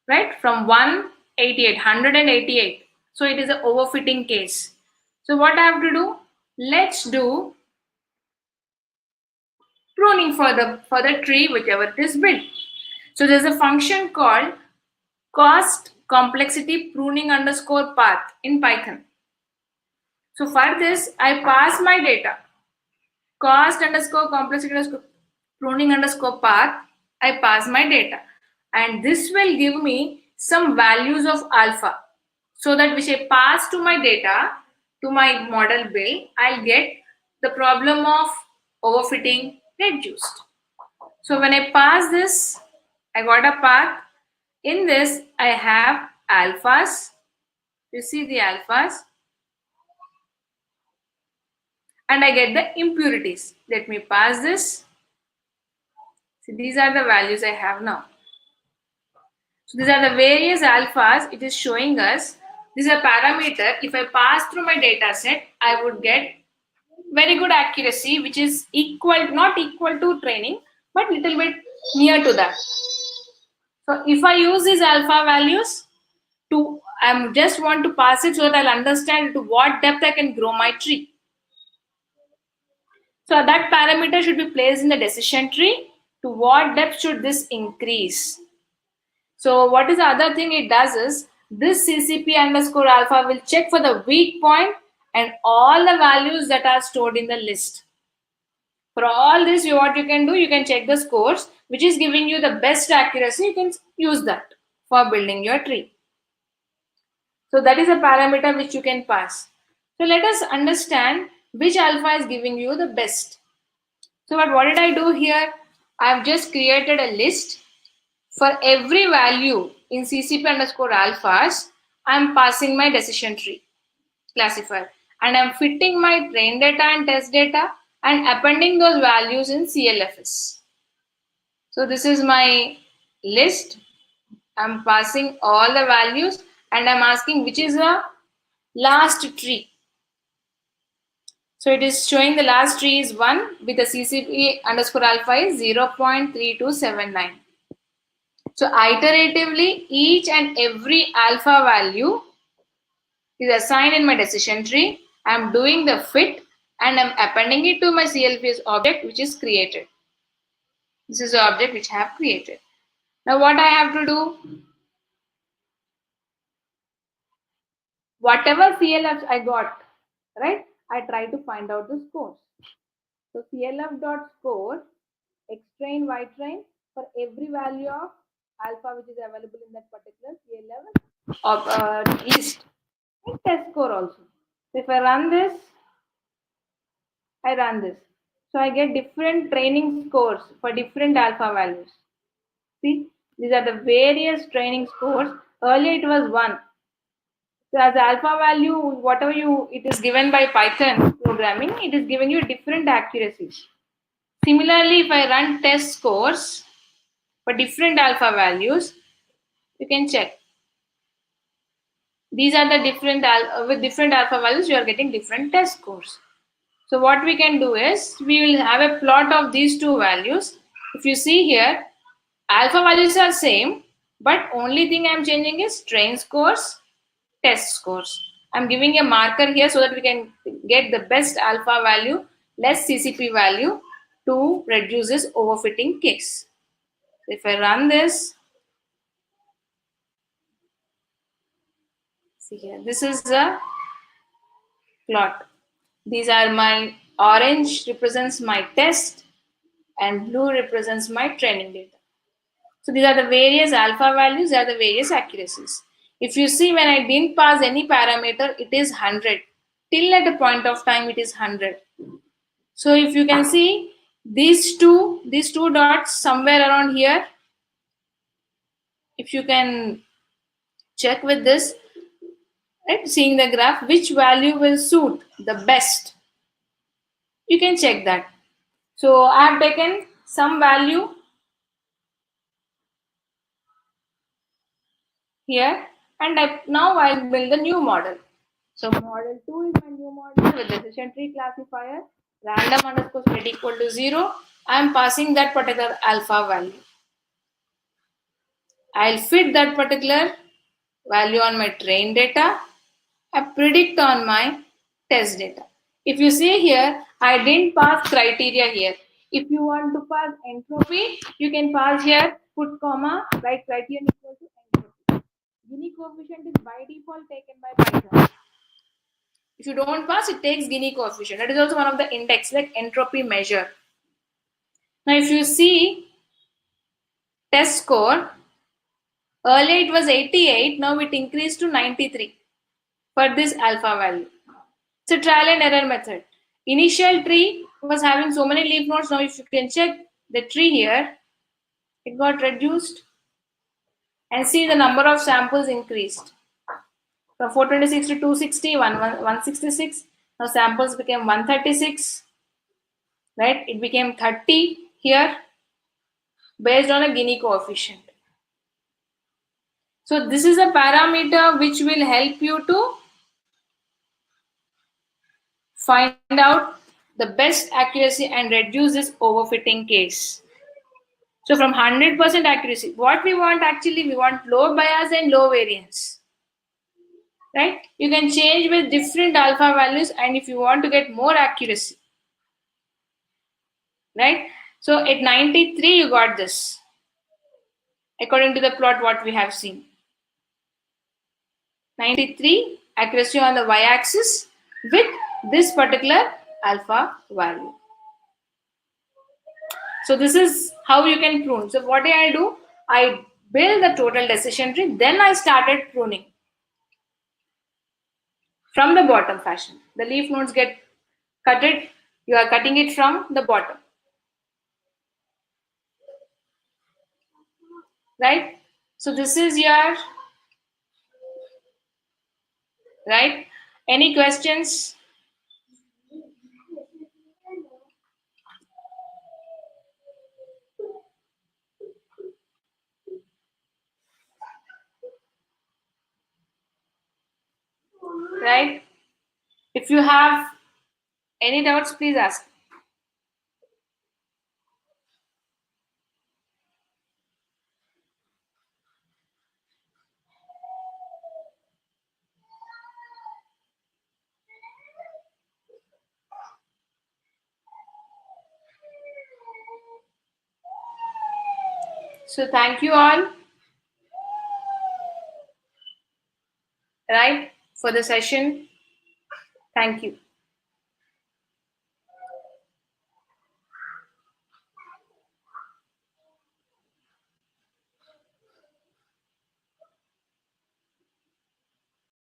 Right? From 188, 188. So it is an overfitting case. So what I have to do? Let's do pruning for the tree, whichever it is built. So there's a function called cost complexity pruning underscore path in Python. So for this, I pass my data. Cost underscore complexity underscore pruning underscore path. I pass my data. And this will give me some values of alpha. So that which I pass to my data, to my model build, I'll get the problem of overfitting reduced. So when I pass this, I got a path. In this, I have alphas. You see the alphas. And I get the impurities. Let me pass this. See, these are the values I have now. So these are the various alphas it is showing us. This is a parameter. If I pass through my data set, I would get very good accuracy, which is equal, not equal to training, but little bit near to that. So if I use these alpha values to, I just want to pass it so that I'll understand to what depth I can grow my tree. So that parameter should be placed in the decision tree. To what depth should this increase? So what is the other thing it does is this CCP underscore alpha will check for the weak point and all the values that are stored in the list. For all this, what you can do, you can check the scores, which is giving you the best accuracy. You can use that for building your tree. So that is a parameter which you can pass. So let us understand which alpha is giving you the best. So what did I do here? I have just created a list. For every value in CCP underscore alphas, I am passing my decision tree classifier and I am fitting my train data and test data and appending those values in CLFS. So this is my list. I'm passing all the values and I'm asking which is the last tree. So it is showing the last tree is 1 with the CCP underscore alpha is 0.3279. So iteratively, each and every alpha value is assigned in my decision tree. I'm doing the fit and I'm appending it to my CLFS object which is created. This is the object which I have created. Now what I have to do? Whatever CLFs I got, right? I try to find out the scores. So CLF dot score X train, Y train for every value of alpha which is available in that particular CLF of list. And test score also. So if I run this, I run this. So I get different training scores for different alpha values. See, these are the various training scores. Earlier it was 1. So as alpha value, whatever it is given by Python programming, it is giving you different accuracies. Similarly, if I run test scores for different alpha values, you can check. These are the different with different alpha values, you are getting different test scores. So what we can do is we will have a plot of these two values. If you see here, alpha values are same, but only thing I am changing is train scores, test scores. I'm giving a marker here so that we can get the best alpha value, less CCP value to reduce this overfitting case. If I run this, see here, this is the plot. These are my orange represents my test and blue represents my training data. So these are the various alpha values, they are the various accuracies. If you see when I didn't pass any parameter, it is 100. Till at a point of time, it is 100. So if you can see these two dots somewhere around here, if you can check with this, right, seeing the graph, which value will suit the best, you can check that. So I have taken some value here and now I'll build a new model. So model 2 is my new model with decision tree classifier, random underscore set equal to 0. I am passing that particular alpha value. I'll fit that particular value on my train data. I predict on my test data. If you see here, I didn't pass criteria here. If you want to pass entropy, you can pass here, put comma, write criterion equal to entropy. Gini coefficient is by default taken by Python. If you don't pass, it takes Gini coefficient. That is also one of the index, like entropy measure. Now, if you see test score, earlier it was 88, now it increased to 93 for this alpha value. It's a trial and error method. Initial tree was having so many leaf nodes. Now, if you can check the tree here, it got reduced and see the number of samples increased. From 426 to 260, 166. Now samples became 136. Right? It became 30 here based on a Gini coefficient. So this is a parameter which will help you to find out the best accuracy and reduce this overfitting case. So from 100% accuracy, what we want actually, we want low bias and low variance. Right? You can change with different alpha values and if you want to get more accuracy. Right? So at 93, you got this. according to the plot what we have seen. 93 accuracy on the y-axis with this particular alpha value. So this is how you can prune. So what did I do? I build the total decision tree, then I started pruning from the bottom fashion. The leaf nodes get cutted, you are cutting it from the bottom. Right? So this is your, right? Any questions? Right? If you have any doubts, please ask. So thank you all, right, for the session. Thank you.